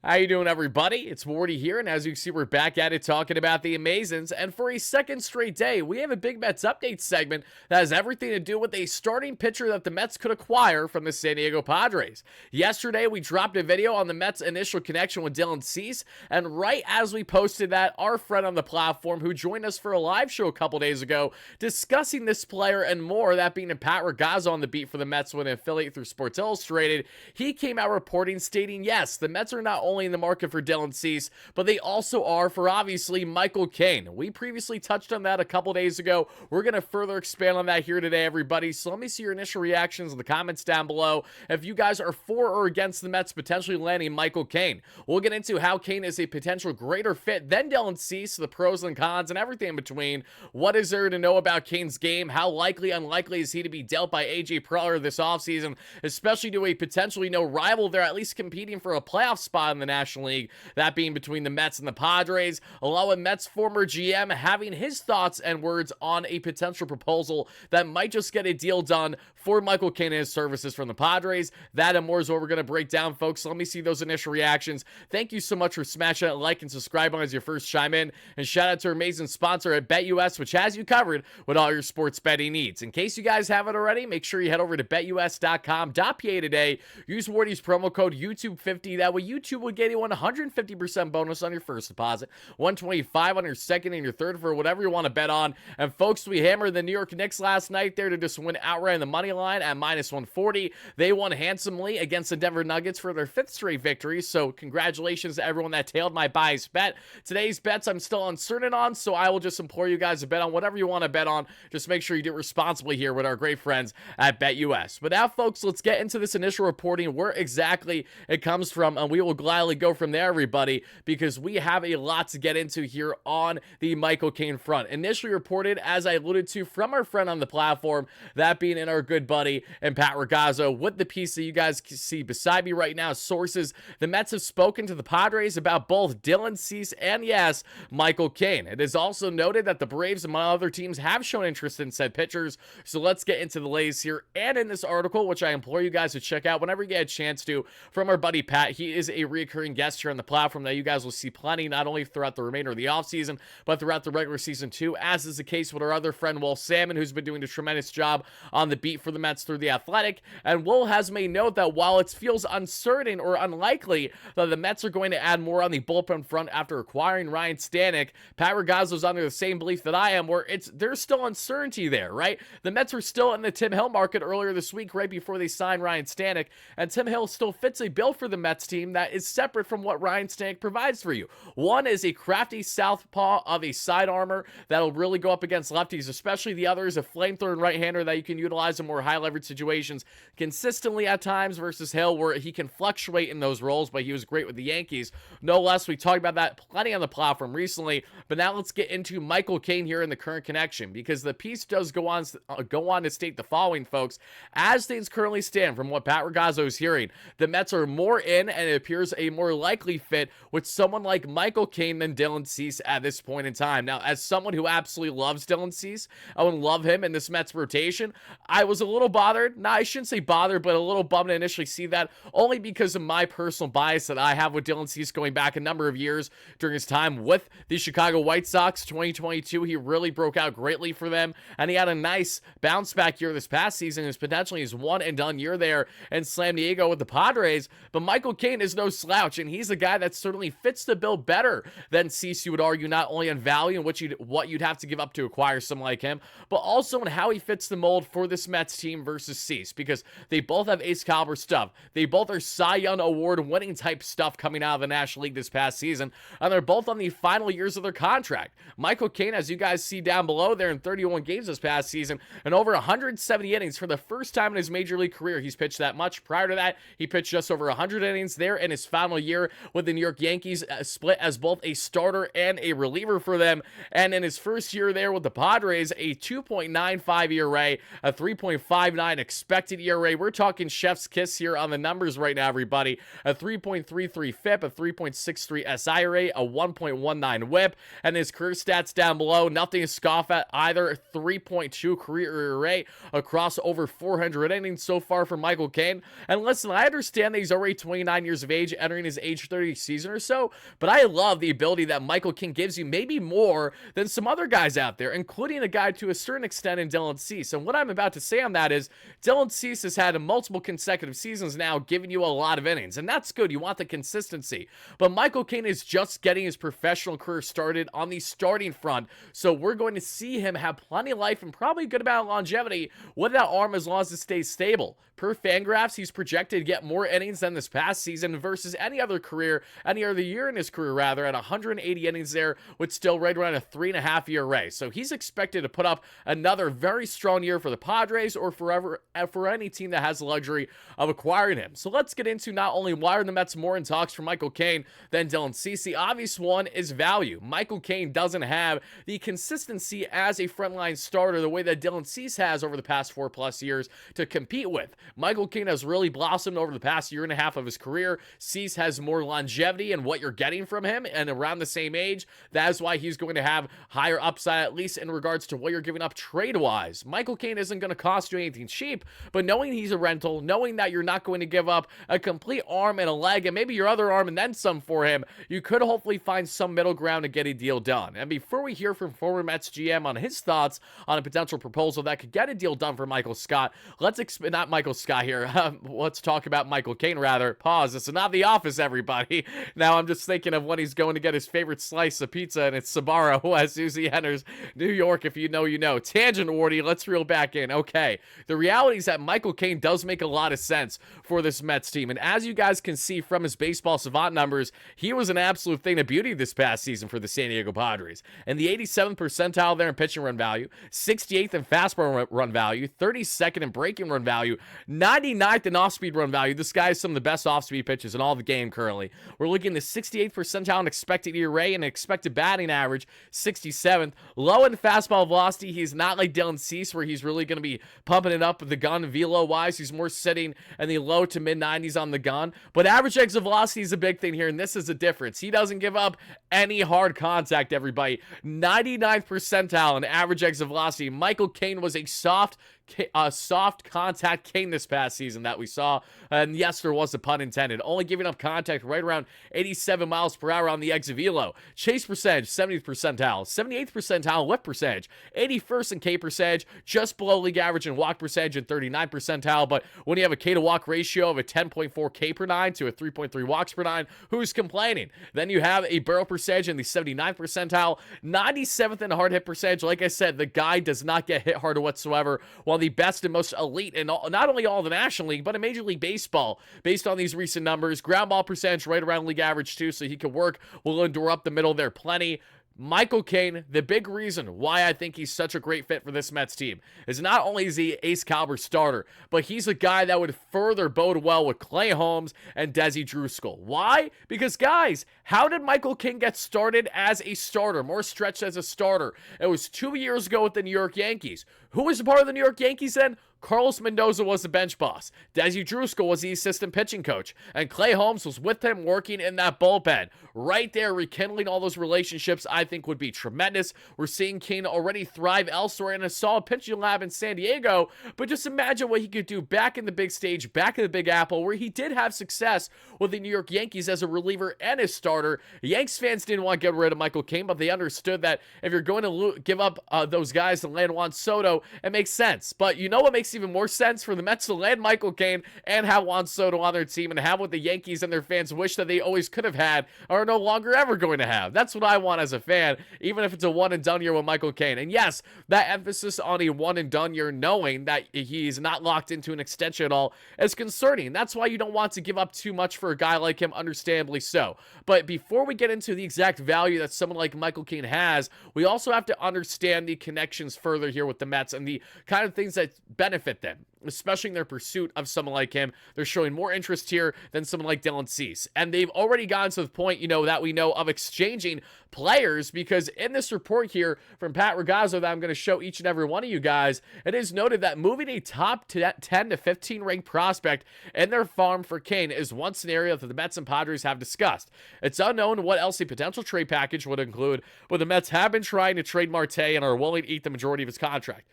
How you doing, everybody? It's Wardy here, and as you can see, we're back at it talking about the Amazons, and for a second straight day, we have a Big Mets update segment that has everything to do with a starting pitcher that the Mets could acquire from the San Diego Padres. Yesterday, we dropped a video on the Mets' initial connection with Dylan Cease, and right as we posted that, our friend on the platform who joined us for a live show a couple days ago discussing this player and more, that being Pat Ragazzo on the beat for the Mets with an affiliate through Sports Illustrated, he came out reporting stating, yes, the Mets are not only in the market for Dylan Cease, but they also are for obviously Michael Cain. We previously touched on that a couple days ago. We're going to further expand on that here today, everybody. So let me see your initial reactions in the comments down below. If you guys are for or against the Mets potentially landing Michael Cain. We'll get into how Cain is a potential greater fit than Dylan Cease, the pros and cons and everything in between. What is there to know about Cain's game? How likely, unlikely is he to be dealt by AJ Preller this offseason, especially to a potentially no rival there, at least competing for a playoff spot in the National League, that being between the Mets and the Padres, along with Mets former GM having his thoughts and words on a potential proposal that might just get a deal done for Michael Cain and his services from the Padres. That and more is what we're going to break down, folks. So let me see those initial reactions. Thank you so much for smashing that like and subscribe on as your first chime in, and shout out to our amazing sponsor at BetUS, which has you covered with all your sports betting needs. In case you guys haven't already, make sure you head over to betus.com.pa today. Use Wardy's promo code YouTube50. That way YouTube will get you 150% bonus on your first deposit, 125 on your second and your third for whatever you want to bet on. And folks, we hammered the New York Knicks last night there to just win outright on the money line at minus 140. They won handsomely against the Denver Nuggets for their 5th straight victory. So congratulations to everyone that tailed my biased bet. Today's bets I'm still uncertain on, so I will just implore you guys to bet on whatever you want to bet on. Just make sure you do it responsibly here with our great friends at BetUS. But now, folks, let's get into this initial reporting, where exactly it comes from, and we will gladly go from there, everybody, because we have a lot to get into here on the Michael Cain front. Initially reported, as I alluded to, from our friend on the platform, that being in our good buddy and Pat Ragazzo, with the piece that you guys can see beside me right now, sources, the Mets have spoken to the Padres about both Dylan Cease and, yes, Michael Cain. It is also noted that the Braves, among other teams, have shown interest in said pitchers. So let's get into the latest here. And in this article, which I implore you guys to check out whenever you get a chance to, from our buddy Pat. He is a recurring guest here on the platform that you guys will see plenty, not only throughout the remainder of the offseason, but throughout the regular season too, as is the case with our other friend Will Salmon, who's been doing a tremendous job on the beat for the Mets through The Athletic. And Will has made note that while it feels uncertain or unlikely that the Mets are going to add more on the bullpen front after acquiring Ryan Stanek, Pat Ragazzo's under the same belief that I am, where there's still uncertainty there, right? The Mets were still in the Tim Hill market earlier this week, right before they signed Ryan Stanek, and Tim Hill still fits a bill for the Mets team that is separate from what Ryan Stanek provides for you. One is a crafty southpaw of a side armor that'll really go up against lefties, especially. The other is a flamethrowing right-hander that you can utilize in more high-leverage situations consistently at times, versus Hill, where he can fluctuate in those roles, but he was great with the Yankees. No less, we talked about that plenty on the platform recently, but now let's get into Michael Cain here in the current connection, because the piece does go on to state the following, folks. As things currently stand, from what Pat Ragazzo is hearing, the Mets are more in, and it appears a more likely fit with someone like Michael Cain than Dylan Cease at this point in time. Now, as someone who absolutely loves Dylan Cease, I would love him in this Mets rotation. I was a little bothered. Nah, I shouldn't say bothered, but a little bummed to initially see that, only because of my personal bias that I have with Dylan Cease going back a number of years during his time with the Chicago White Sox. 2022, he really broke out greatly for them, and he had a nice bounce back year this past season. Is potentially his one and done year there in San Diego with the Padres. But Michael Cain is no slouch, and he's a guy that certainly fits the bill better than Cease, you would argue, not only on value and what you'd have to give up to acquire someone like him, but also in how he fits the mold for this Mets team versus Cease, because they both have ace caliber stuff. They both are Cy Young award winning type stuff coming out of the National League this past season, and they're both on the final years of their contract. Michael Cain, as you guys see down below there, in 31 games this past season and over 170 innings for the first time in his major league career. He's pitched that much. Prior to that, he pitched just over 100 innings there in his final year with the New York Yankees, split as both a starter and a reliever for them. And in his first year there with the Padres, a 2.95 ERA, a 3.59 expected ERA. We're talking chef's kiss here on the numbers right now, everybody. A 3.33 FIP, a 3.63 SIRA, a 1.19 WHIP, and his career stats down below, nothing to scoff at either. 3.2 career ERA across over 400 innings so far for Michael Cain. And listen, I understand that he's already 29 years of age, entering nearing his age 30 season or so, but I love the ability that Michael King gives you, maybe more than some other guys out there, including a guy to a certain extent in Dylan Cease. And what I'm about to say on that is Dylan Cease has had multiple consecutive seasons now giving you a lot of innings, and that's good. You want the consistency. But Michael King is just getting his professional career started on the starting front, so we're going to see him have plenty of life and probably a good amount of longevity with that arm as long as it stays stable. Per Fangraphs, he's projected to get more innings than this past season versus any other year in his career, rather, at 180 innings there, with still right around a 3.5 ERA. So he's expected to put up another very strong year for the Padres or for any team that has the luxury of acquiring him. So let's get into not only why are the Mets more in talks for Michael King than Dylan Cease. The obvious one is value. Michael King doesn't have the consistency as a frontline starter the way that Dylan Cease has over the past 4+ years to compete with. Michael King has really blossomed over the past year and a half of his career. Cease has more longevity in what you're getting from him, and around the same age. That is why he's going to have higher upside, at least in regards to what you're giving up trade-wise. Michael King isn't going to cost you anything cheap, but knowing he's a rental, knowing that you're not going to give up a complete arm and a leg, and maybe your other arm and then some for him, you could hopefully find some middle ground to get a deal done. And before we hear from former Mets GM on his thoughts on a potential proposal that could get a deal done for Michael Scott, not Michael Scott here, let's talk about Michael King, rather. Pause. This is not The Office, everybody. Now I'm just thinking of when he's going to get his favorite slice of pizza, and it's Sbarro as Susie enters New York. If you know, you know. Tangent, Wardy. Let's reel back in. Okay. The reality is that Michael King does make a lot of sense for this Mets team, and as you guys can see from his baseball savant numbers, he was an absolute thing of beauty this past season for the San Diego Padres. And the 87th percentile there in pitching run value, 68th in fastball run value, 32nd in breaking run value, 99th in off-speed run value. This guy is some of the best off-speed pitches in all the game currently. We're looking at the 68th percentile in expected ERA and expected batting average, 67th. Low in fastball velocity. He's not like Dylan Cease, where he's really going to be pumping it up with the gun velo-wise. He's more sitting in the low to mid-90s on the gun. But average exit velocity is a big thing here, and this is the difference. He doesn't give up any hard contact, everybody. 99th percentile in average exit velocity. Michael King was a soft contact king this past season that we saw, and yes, there was a pun intended, only giving up contact right around 87 miles per hour on the exit velo. Chase percentage, 70th percentile, 78th percentile whip percentage, 81st in K percentage, just below league average in walk percentage and 39th percentile. But when you have a K to walk ratio of a 10.4 K per 9 to a 3.3 walks per 9, who's complaining? Then you have a barrel percentage in the 79th percentile, 97th in hard hit percentage. Like I said, the guy does not get hit hard whatsoever, while the best and most elite in not only all the National League, but in Major League Baseball, based on these recent numbers. Ground ball percentage right around league average too, so he can work. Will endure up the middle there plenty. Michael King, the big reason why I think he's such a great fit for this Mets team is not only is he ace caliber starter, but he's a guy that would further bode well with Clay Holmes and Desi Druskull. Why? Because, guys, how did Michael King get started as a starter, more stretched as a starter? It was 2 years ago with the New York Yankees. Who was a part of the New York Yankees then? Carlos Mendoza was the bench boss. Desi Druskull was the assistant pitching coach. And Clay Holmes was with him working in that bullpen. Right there, rekindling all those relationships, I think would be tremendous. We're seeing King already thrive elsewhere in a solid pitching lab in San Diego. But just imagine what he could do back in the big stage, back in the Big Apple, where he did have success with the New York Yankees as a reliever and a starter. Yanks fans didn't want to get rid of Michael King, but they understood that if you're going to give up those guys to land Juan Soto, it makes sense. But you know what makes even more sense? For the Mets to land Michael King and have Juan Soto on their team and have what the Yankees and their fans wish that they always could have had or are no longer ever going to have. That's what I want as a fan, even if it's a one and done year with Michael King. And yes, that emphasis on a one and done year, knowing that he's not locked into an extension at all, is concerning. That's why you don't want to give up too much for a guy like him, understandably so. But before we get into the exact value that someone like Michael King has, we also have to understand the connections further here with the Mets and the kind of things that benefit them, especially in their pursuit of someone like him. They're showing more interest here than someone like Dylan Cease. And they've already gotten to the point, that we know of exchanging players, because in this report here from Pat Ragazzo that I'm going to show each and every one of you guys, it is noted that moving a top 10 to 15 ranked prospect in their farm for King is one scenario that the Mets and Padres have discussed. It's unknown what else a potential trade package would include, but the Mets have been trying to trade Marte and are willing to eat the majority of his contract.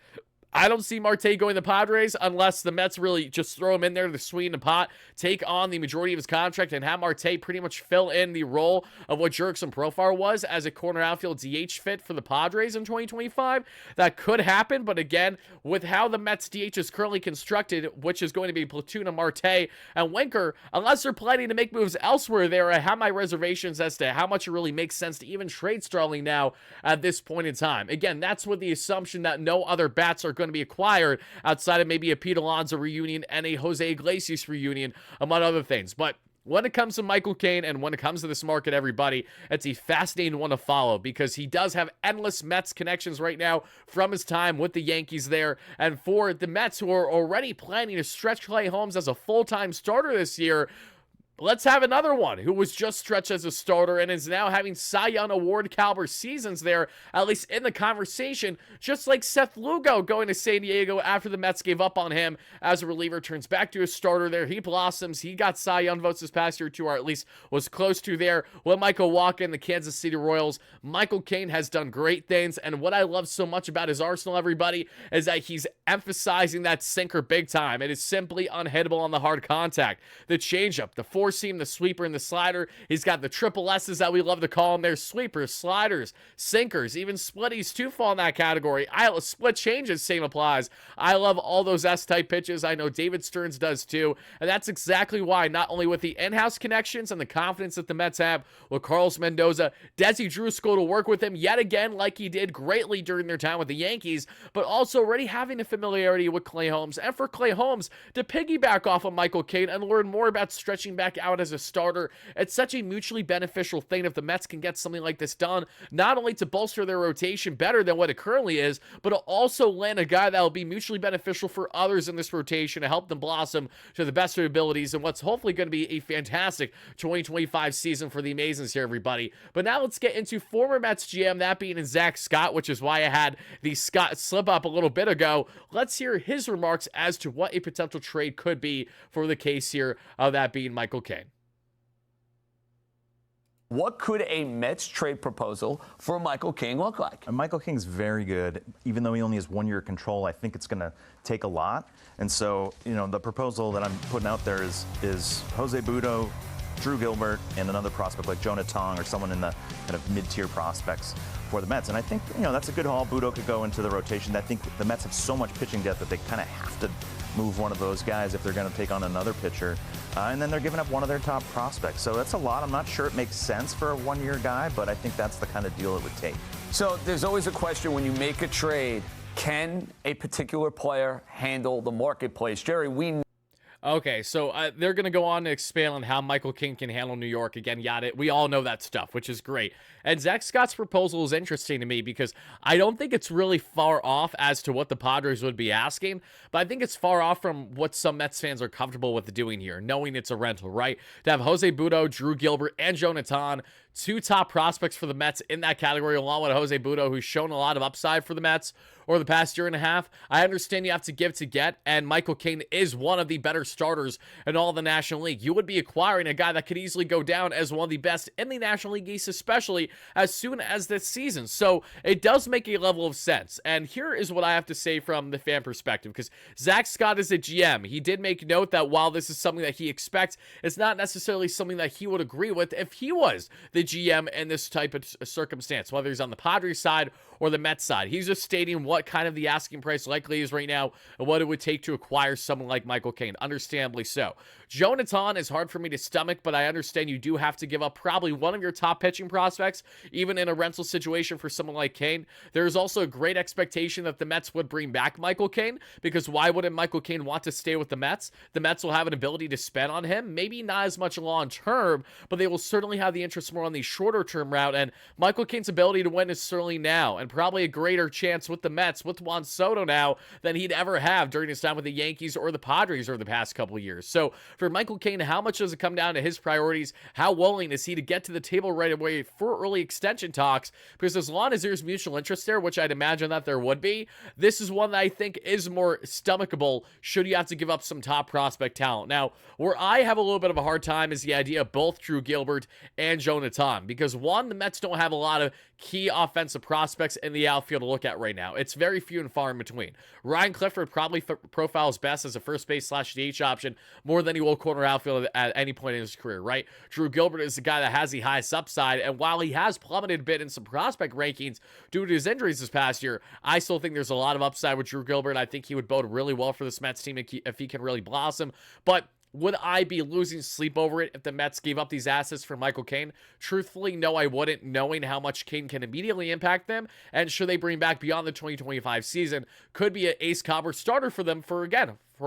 I don't see Marte going to the Padres unless the Mets really just throw him in there to sweeten the pot, take on the majority of his contract, and have Marte pretty much fill in the role of what Jurickson Profar was as a corner outfield DH fit for the Padres in 2025. That could happen, but again, with how the Mets DH is currently constructed, which is going to be platoon of Marte and Winker, unless they're planning to make moves elsewhere there, I have my reservations as to how much it really makes sense to even trade Starling now at this point in time. Again, that's with the assumption that no other bats are going to be acquired outside of maybe a Pete Alonso reunion and a Jose Iglesias reunion, among other things. But when it comes to Michael Cain and when it comes to this market, everybody, it's a fascinating one to follow because he does have endless Mets connections right now from his time with the Yankees there. And for the Mets, who are already planning to stretch Clay Holmes as a full-time starter this year, let's have another one who was just stretched as a starter and is now having Cy Young Award caliber seasons there, at least in the conversation, just like Seth Lugo going to San Diego after the Mets gave up on him as a reliever, turns back to a starter there. He blossoms. He got Cy Young votes this past year too, or at least was close to there with Michael Wacha and the Kansas City Royals. Michael Cain has done great things, and what I love so much about his arsenal, everybody, is that he's emphasizing that sinker big time. It is simply unhittable on the hard contact. The changeup, the four-seam, the sweeper, and the slider. He's got the triple S's that we love to call them. There's sweepers, sliders, sinkers, even splitties too fall in that category. Split changes, same applies. I love all those S-type pitches. I know David Stearns does too, and that's exactly why, not only with the in-house connections and the confidence that the Mets have with Carlos Mendoza, Desi Drusco to work with him yet again like he did greatly during their time with the Yankees, but also already having a familiarity with Clay Holmes, and for Clay Holmes to piggyback off of Michael Cain and learn more about stretching back out as a starter. It's such a mutually beneficial thing if the Mets can get something like this done, not only to bolster their rotation better than what it currently is, but to also land a guy that will be mutually beneficial for others in this rotation to help them blossom to the best of their abilities and what's hopefully going to be a fantastic 2025 season for the Amazons here, everybody. But now let's get into former Mets GM, that being Zach Scott, which is why I had the Scott slip up a little bit ago. Let's hear his remarks as to what a potential trade could be for the case here of that being Michael Cain. What could a Mets trade proposal for Michael King look like? Michael King's very good. Even though he only has 1 year control, I think it's going to take a lot. And so, the proposal that I'm putting out there is Jose Budo, Drew Gilbert, and another prospect like Jonah Tong or someone in the kind of mid-tier prospects for the Mets. And I think, that's a good haul. Budo could go into the rotation. I think the Mets have so much pitching depth that they kind of have to move one of those guys if they're going to take on another pitcher. And then they're giving up one of their top prospects. So that's a lot. I'm not sure it makes sense for a one-year guy, but I think that's the kind of deal it would take. So there's always a question when you make a trade, can a particular player handle the marketplace? Jerry, Okay, so they're going to go on to expand on how Michael King can handle New York again, yada. We all know that stuff, which is great. And Zach Scott's proposal is interesting to me because I don't think it's really far off as to what the Padres would be asking, but I think it's far off from what some Mets fans are comfortable with doing here, knowing it's a rental, right? To have Jose Budo, Drew Gilbert, and Jonathan, two top prospects for the Mets in that category, along with Jose Budo, who's shown a lot of upside for the Mets over the past year and a half. I understand you have to give to get, and Michael Cain is one of the better starters in all the National League. You would be acquiring a guy that could easily go down as one of the best in the National League East, especially as soon as this season. So it does make a level of sense. And here is what I have to say from the fan perspective, because Zach Scott is a GM. He did make note that while this is something that he expects, it's not necessarily something that he would agree with if he was the GM in this type of circumstance, whether he's on the Padres side or the Mets side. He's just stating what kind of the asking price likely is right now and what it would take to acquire someone like Michael Cain. Understandably so. Jonathan is hard for me to stomach, but I understand you do have to give up probably one of your top pitching prospects, even in a rental situation for someone like Cain. There's also a great expectation that the Mets would bring back Michael Cain, because why wouldn't Michael Cain want to stay with the Mets? The Mets will have an ability to spend on him, maybe not as much long term, but they will certainly have the interest more on the shorter term route, and Michael Cain's ability to win is certainly now, and probably a greater chance with the Mets, with Juan Soto now, than he'd ever have during his time with the Yankees or the Padres over the past couple of years. So for Michael Cain, how much does it come down to his priorities? How willing is he to get to the table right away for early extension talks? Because as long as there's mutual interest there, which I'd imagine that there would be, this is one that I think is more stomachable should you have to give up some top prospect talent. Now, where I have a little bit of a hard time is the idea of both Drew Gilbert and Jonathan. time, because one, the Mets don't have a lot of key offensive prospects in the outfield to look at right now. It's very few and far in between. Ryan Clifford probably profiles best as a first base / DH option more than he will corner outfield at any point in his career, right? Drew Gilbert is the guy that has the highest upside, and while he has plummeted a bit in some prospect rankings due to his injuries this past year, I still think there's a lot of upside with Drew Gilbert. I think he would bode really well for this Mets team if he can really blossom. But would I be losing sleep over it if the Mets gave up these assets for Michael Cain? Truthfully, no, I wouldn't, knowing how much Cain can immediately impact them. And should they bring back beyond the 2025 season, could be an ace cobber starter for them for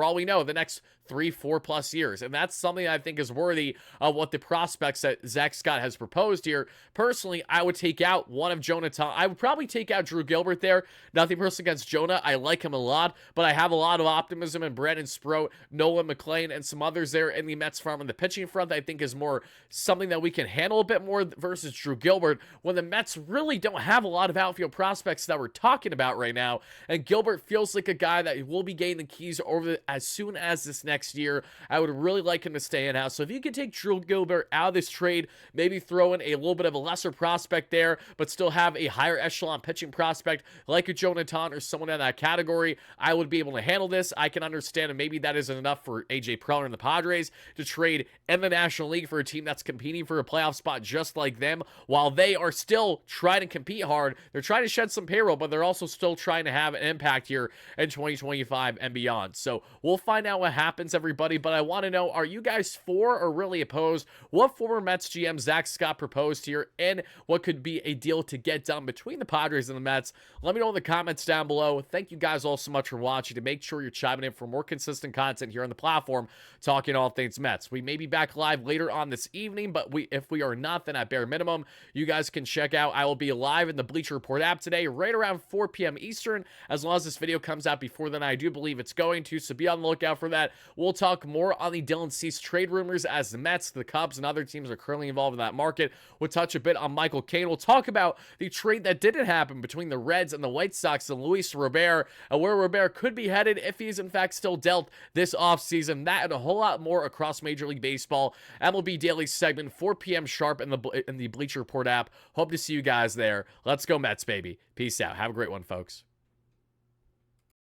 all we know, the next 3-4+ years. And that's something I think is worthy of what the prospects that Zach Scott has proposed here. Personally, I would take out one of Jonah Tom. I would probably take out Drew Gilbert there. Nothing personally against Jonah. I like him a lot, but I have a lot of optimism in Brandon Sproat, Nolan McLean, and some others there in the Mets farm. On the pitching front, I think is more something that we can handle a bit more versus Drew Gilbert, when the Mets really don't have a lot of outfield prospects that we're talking about right now. And Gilbert feels like a guy that will be getting the keys as soon as this next year. I would really like him to stay in-house. So if you could take Drew Gilbert out of this trade, maybe throw in a little bit of a lesser prospect there, but still have a higher echelon pitching prospect like a Jonathan or someone in that category, I would be able to handle this. I can understand, and maybe that isn't enough for AJ Preller and the Padres to trade in the National League for a team that's competing for a playoff spot just like them, while they are still trying to compete hard. They're trying to shed some payroll, but they're also still trying to have an impact here in 2025 and beyond. So we'll find out what happens, everybody, but I want to know, are you guys for or really opposed what former Mets GM Zach Scott proposed here, and what could be a deal to get done between the Padres and the Mets? Let me know in the comments down below. Thank you guys all so much for watching. To make sure you're chiming in for more consistent content here on the platform, talking all things Mets. We may be back live later on this evening, but if we are not, then at bare minimum, you guys can check out, I will be live in the Bleacher Report app today, right around 4 p.m. Eastern, as long as this video comes out before then. I do believe it's going to, so be on the lookout for that. We'll talk more on the Dylan Cease trade rumors as the Mets, the Cubs, and other teams are currently involved in that market. We'll touch a bit on Michael Cain. We'll talk about the trade that didn't happen between the Reds and the White Sox and Luis Robert, and where Robert could be headed if he's in fact still dealt this offseason. That and a whole lot more across Major League Baseball. MLB Daily segment, 4 p.m. sharp in the Bleacher Report app. Hope to see you guys there. Let's go Mets, baby. Peace out. Have a great one, folks.